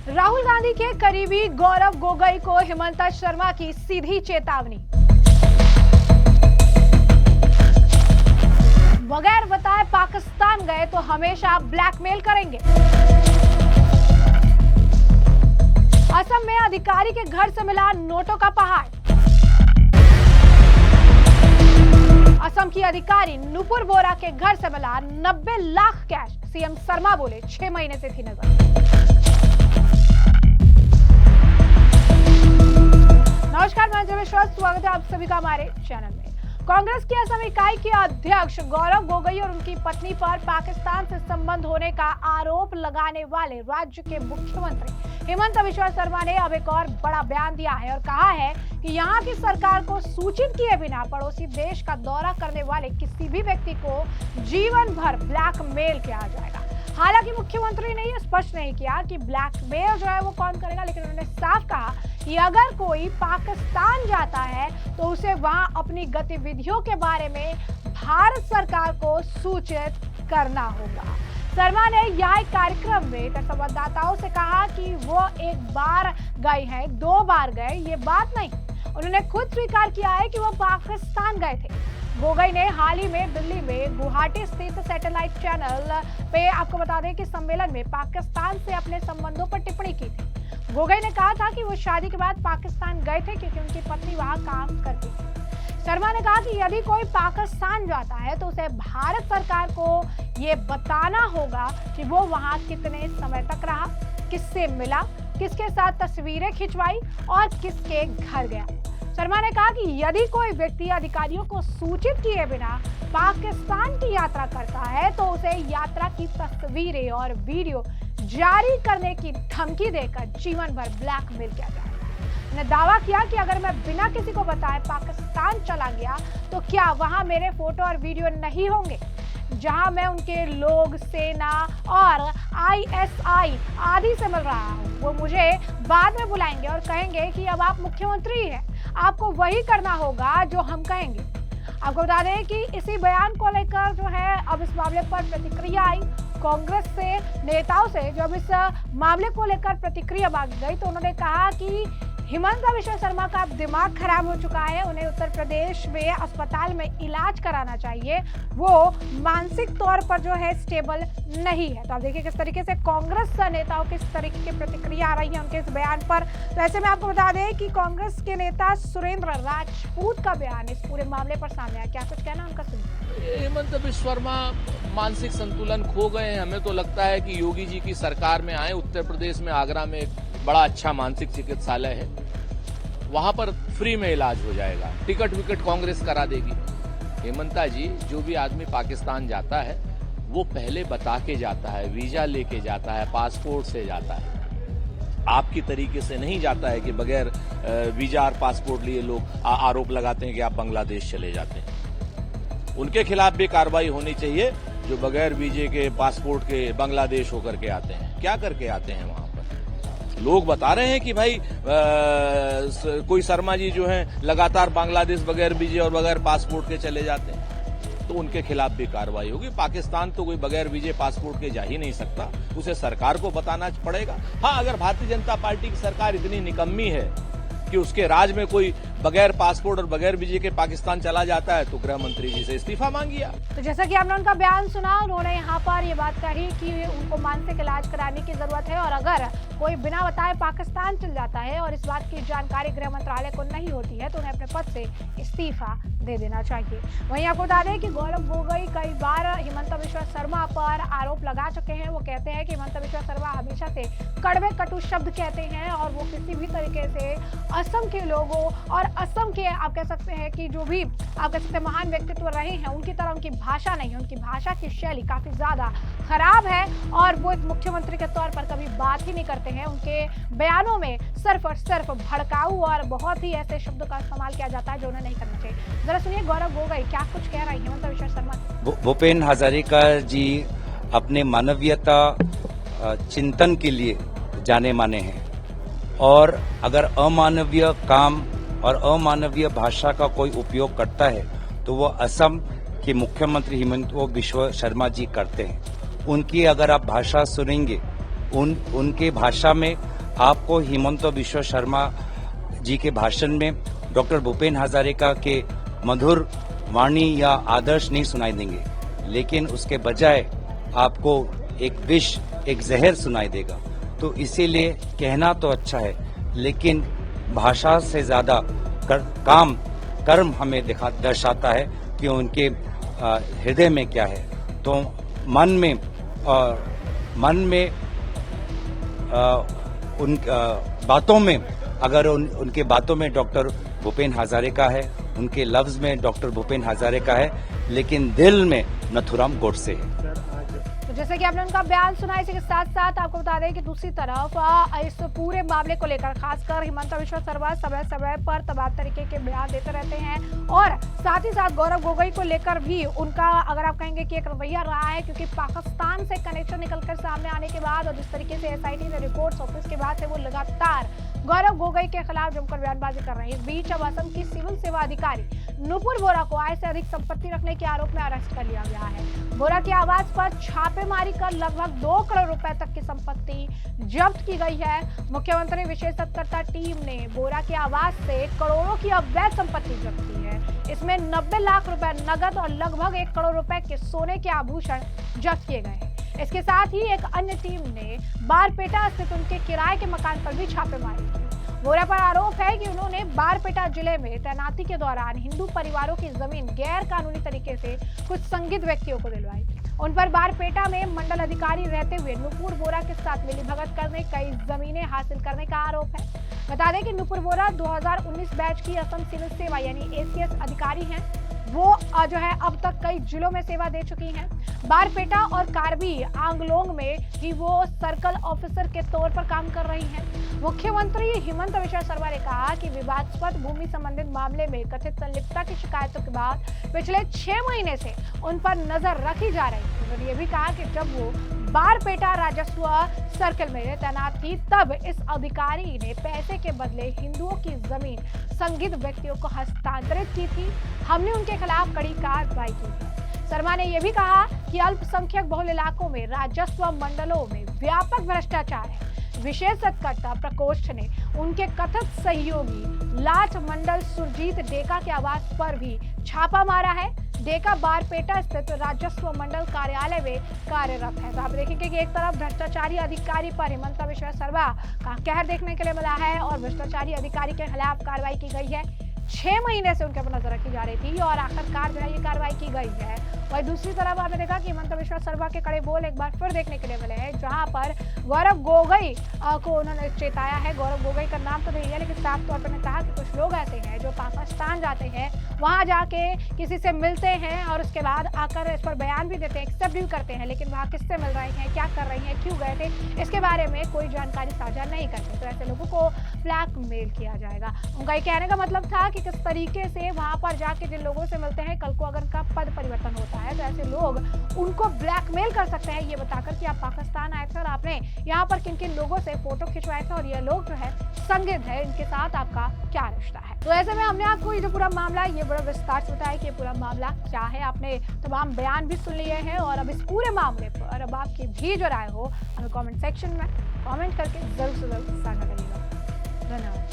राहुल गांधी के करीबी गौरव गोगोई को हेमंत शर्मा की सीधी चेतावनी। बगैर बताए पाकिस्तान गए तो हमेशा ब्लैकमेल करेंगे। असम में अधिकारी के घर से मिला नोटों का पहाड़। असम की अधिकारी नुपुर बोरा के घर से मिला 90 लाख कैश। सीएम शर्मा बोले 6 महीने से थी नजर। नमस्कार, मैं जय विश्वास, स्वागत है आप सभी का हमारे चैनल में। कांग्रेस की असम इकाई के अध्यक्ष गौरव गोगोई और उनकी पत्नी पर पाकिस्तान से संबंध होने का आरोप लगाने वाले राज्य के मुख्यमंत्री हेमंत बिस्वा शर्मा ने अब एक और बड़ा बयान दिया है और कहा है कि यहाँ की सरकार को सूचित किए बिना पड़ोसी देश का दौरा करने वाले किसी भी व्यक्ति को जीवन भर ब्लैकमेल किया जाएगा। हालांकि मुख्यमंत्री ने यह स्पष्ट नहीं किया कि ब्लैकमेल जो है वो कौन करेगा, लेकिन उन्होंने साफ कहा कि अगर कोई पाकिस्तान जाता है तो उसे वहां अपनी गतिविधियों के बारे में भारत सरकार को सूचित करना होगा। शर्मा ने यह कार्यक्रम में संवाददाताओं से कहा कि वो एक बार गए हैं, 2 बार गए, ये बात नहीं। उन्होंने खुद स्वीकार किया है कि वो पाकिस्तान गए थे। गोगोई ने हाल ही में दिल्ली में गुवाहाटी स्थित सैटेलाइट चैनल पे आपको बता दें कि सम्मेलन में पाकिस्तान से अपने संबंधों पर टिप्पणी की थी। गोगोई ने कहा था कि वो शादी के बाद पाकिस्तान गए थे क्योंकि उनकी पत्नी वहां काम करती थी। शर्मा ने कहा कि यदि कोई पाकिस्तान जाता है तो उसे भारत सरकार को ये बताना होगा कि वो वहां कितने समय तक रहा, किससे मिला, किसके साथ तस्वीरें खिंचवाई और किसके घर गया। शर्मा ने कहा कि यदि कोई व्यक्ति अधिकारियों को सूचित किए बिना पाकिस्तान की यात्रा करता है तो उसे यात्रा की तस्वीरें और वीडियो जारी करने की धमकी देकर जीवन भर ब्लैकमेल किया जाएगा। उन्होंने दावा किया कि अगर मैं बिना किसी को बताए पाकिस्तान चला गया तो क्या वहां मेरे फोटो और वीडियो नहीं होंगे, जहां मैं उनके लोग, सेना और ISI आदि से मिल रहा हूं। वो मुझे बाद में बुलाएंगे और कहेंगे कि अब आप मुख्यमंत्री हैं, आपको वही करना होगा जो हम कहेंगे। आपको बता दें कि इसी बयान को लेकर जो है अब इस मामले पर प्रतिक्रिया आई कांग्रेस से नेताओं से। जब इस मामले को लेकर प्रतिक्रिया मांगी गई तो उन्होंने कहा कि हेमंत बिस्वा शर्मा का दिमाग खराब हो चुका है, उन्हें उत्तर प्रदेश में अस्पताल में इलाज कराना चाहिए, वो मानसिक तौर पर जो है स्टेबल नहीं है। तो आप देखिए किस तरीके से कांग्रेस नेताओं की इस तरीके की प्रतिक्रिया आ रही है उनके इस बयान पर। तो ऐसे में आपको बता दें कि कांग्रेस के नेता सुरेंद्र राजपूत का बयान इस पूरे मामले पर सामने आया। क्या कुछ कहना उनका सुनिए। हेमंत बिस्वा शर्मा मानसिक संतुलन खो गए हैं। हमें तो लगता है कि योगी जी की सरकार में आए, उत्तर प्रदेश में आगरा में बड़ा अच्छा मानसिक चिकित्सालय है, वहां पर फ्री में इलाज हो जाएगा, टिकट विकट कांग्रेस करा देगी। हेमंता जी, जो भी आदमी पाकिस्तान जाता है वो पहले बता के जाता है, वीजा लेके जाता है, पासपोर्ट से जाता है। आपकी तरीके से नहीं जाता है कि बगैर वीजा और पासपोर्ट लिए लोग आरोप लगाते हैं कि आप बांग्लादेश चले जाते हैं। उनके खिलाफ भी कार्रवाई होनी चाहिए जो बगैर वीजे के, पासपोर्ट के बांग्लादेश होकर के आते हैं। क्या करके आते हैं वहां पर? लोग बता रहे हैं कि भाई कोई शर्मा जी जो हैं लगातार बांग्लादेश बगैर वीजे और बगैर पासपोर्ट के चले जाते हैं, तो उनके खिलाफ भी कार्रवाई होगी। पाकिस्तान तो कोई बगैर वीजे पासपोर्ट के जा ही नहीं सकता, उसे सरकार को बताना पड़ेगा। हाँ, अगर भारतीय जनता पार्टी की सरकार इतनी निकम्मी है कि उसके राज में कोई बगैर पासपोर्ट और बगैर वीजे के पाकिस्तान चला जाता है तो गृह मंत्री जी से इस्तीफा मांगिए। तो जैसा कि आपने उनका बयान सुना, उन्होंने यहाँ पर ये बात कही कि उनको मानसिक इलाज कराने की जरूरत है और अगर कोई बिना बताए पाकिस्तान चल जाता है और इस बात की जानकारी गृह मंत्रालय को नहीं होती है तो उन्हें अपने पद से इस्तीफा दे देना चाहिए। वहीं आपको बता दें कि गौरव गोगोई कई बार हेमंत बिस्वा शर्मा पर आरोप लगा चुके हैं। वो कहते हैं कि हेमंत बिस्वा शर्मा हमेशा से कड़वे कटु शब्द कहते हैं और वो किसी भी तरीके से असम के लोगों और असम के आप कह सकते हैं कि जो भी आप कह सकते हैं महान व्यक्तित्व रहे हैं उनकी तरह उनकी भाषा नहीं है। उनकी भाषा की शैली काफी ज्यादा खराब है और वो एक मुख्यमंत्री के तौर पर कभी बात ही नहीं करते हैं। उनके बयानों में सिर्फ और सिर्फ भड़काऊ और बहुत ही ऐसे शब्दों का इस्तेमाल किया जाता है जो उन्हें नहीं करना चाहिए। जरा सुनिए गौरव गोगोई क्या कुछ कह रहे हैं हेमंत बिस्वा शर्मा। भूपेन हजारिका जी अपने मानवीयता चिंतन के लिए जाने माने हैं और अगर अमानवीय काम और अमानवीय भाषा का कोई उपयोग करता है तो वो असम के मुख्यमंत्री हेमंत बिस्वा शर्मा जी करते हैं। उनकी अगर आप भाषा सुनेंगे, उनके भाषा में आपको हिमंत बिश्व शर्मा जी के भाषण में डॉक्टर भूपेन हजारिका के मधुर वाणी या आदर्श नहीं सुनाई देंगे, लेकिन उसके बजाय आपको एक विष, एक जहर सुनाई देगा। तो इसीलिए कहना तो अच्छा है, लेकिन भाषा से ज्यादा कर्म हमें दर्शाता है कि उनके हृदय में क्या है। तो मन में उन बातों में, अगर उनके बातों में डॉक्टर भूपेन हजारिका है, उनके लफ्ज में डॉक्टर भूपेन हजारिका है, लेकिन दिल में नथुराम गोडसे है। तो जैसे कि आपने उनका बयान सुना, इसी के साथ साथ आपको बता दें कि दूसरी तरफ इस पूरे मामले को लेकर खासकर हिमंत बिश्व शर्मा समय समय पर तमाम तरीके के बयान देते रहते हैं और साथ ही साथ गौरव गोगोई को लेकर भी उनका, अगर आप कहेंगे कि एक रवैया रहा है, क्योंकि पाकिस्तान से कनेक्शन निकलकर सामने आने के बाद और जिस तरीके से एसआईटी ने रिपोर्ट्स ऑफिस के बाद से वो लगातार गौरव गोगोई के खिलाफ जमकर बयानबाजी कर रहे हैं। इस बीच अब असम की सिविल सेवा अधिकारी नुपुर बोरा को आय से अधिक संपत्ति रखने के आरोप में अरेस्ट कर लिया गया है। बोरा के आवास पर छापेमारी कर लगभग 2 करोड़ रुपए तक की संपत्ति जब्त की गई है। मुख्यमंत्री विशेष सतर्कता टीम ने बोरा के आवास से करोड़ों की अवैध संपत्ति जब्त की है। इसमें 90 लाख रुपए नगद और लगभग 1 करोड़ रुपए के सोने के आभूषण जब्त किए गए हैं। इसके साथ ही एक अन्य टीम ने बारपेटा स्थित उनके किराए के मकान पर भी छापेमारी की। बोरा पर आरोप है कि उन्होंने बारपेटा जिले में तैनाती के दौरान हिंदू परिवारों की जमीन गैर कानूनी तरीके से कुछ संदिग्ध व्यक्तियों को दिलवाई। उन पर बारपेटा में मंडल अधिकारी रहते हुए नुपुर बोरा के साथ मिलीभगत करने, कई जमीनें हासिल करने का आरोप है। बता दें कि नुपुर बोरा 2019 बैच की असम सिविल सेवा यानी एसीएस अधिकारी हैं। वो जो है अब तक कई जिलों में सेवा दे चुकी हैं। बारपेटा और कार्बी आंगलोंग में ही वो सर्कल ऑफिसर के तौर पर काम कर रही हैं। मुख्यमंत्री हिमंत बिश्व शर्मा ने कहा कि विवादास्पद भूमि संबंधित मामले में कथित संलिप्तता की शिकायतों के बाद पिछले 6 महीने से उन पर नजर रखी जा रही है। उन्होंने ये भी कहा कि जब वो बारपेटा राजस्व सर्कल में तैनात थी, तब इस अधिकारी ने पैसे के बदले हिंदुओं की जमीन संदिग्ध व्यक्तियों को हस्तांतरित की थी। हमने उनके खिलाफ कड़ी कार्रवाई की है। शर्मा ने यह भी कहा कि अल्पसंख्यक बहुल इलाकों में राजस्व मंडलों में व्यापक भ्रष्टाचार है। विशेष सतर्कता प्रकोष्ठ ने उनके कथित सहयोगी लाठ मंडल सुरजीत डेका के आवास पर भी छापा मारा है। डेका बारपेटा स्थित राजस्व मंडल कार्यालय में कार्यरत है। तो आप देखेंगे कि एक तरफ भ्रष्टाचारी अधिकारी पर हिमंत बिश्व शर्मा का कहर देखने के लिए मिला है और भ्रष्टाचारी अधिकारी के खिलाफ कार्रवाई की गई है। 6 महीने से उनके पर नजर रखी जा रही थी और आखिरकार जो है ये कार्रवाई की गई है। वही दूसरी तरफ आपने देखा कि हिमंत बिश्व शर्मा के कड़े बोल एक बार फिर देखने के लिए मिले हैं, जहां पर गौरव गोगोई को उन्होंने चेताया है। गौरव गोगोई का नाम तो नहीं है, लेकिन साफ तौर पर ने कहा कि कुछ लोग ऐसे हैं जो पाकिस्तान जाते हैं, वहां जाके किसी से मिलते हैं और उसके बाद आकर इस पर बयान भी देते हैं, एक्सेप्ट भी करते हैं, लेकिन वहां किससे मिल रहे हैं, क्या कर रही हैं, क्यों गए थे, इसके बारे में कोई जानकारी साझा नहीं करते। तो ऐसे लोगों को ब्लैकमेल किया जाएगा। उनका ये कहने का मतलब था कि किस तरीके से वहां पर जाके जिन लोगों से मिलते हैं, कल को अगर उनका पद परिवर्तन होता है तो ऐसे लोग उनको ब्लैकमेल कर सकते हैं, ये बताकर कि आप पाकिस्तान आए थे और आपने यहाँ पर किन किन लोगों से फोटो खिंचवाए थे और ये लोग जो है संदिग्ध है, इनके साथ आपका क्या रिश्ता है। तो ऐसे में हमने आपको ये जो पूरा मामला, ये बड़ा विस्तार से बताया कि ये पूरा मामला क्या है। आपने तमाम बयान भी सुन लिए हैं और अब इस पूरे मामले पर अब आपकी भी जो राय हो हमें कमेंट सेक्शन में कमेंट करके जरूर से जरूर साझा करिएगा। धन्यवाद।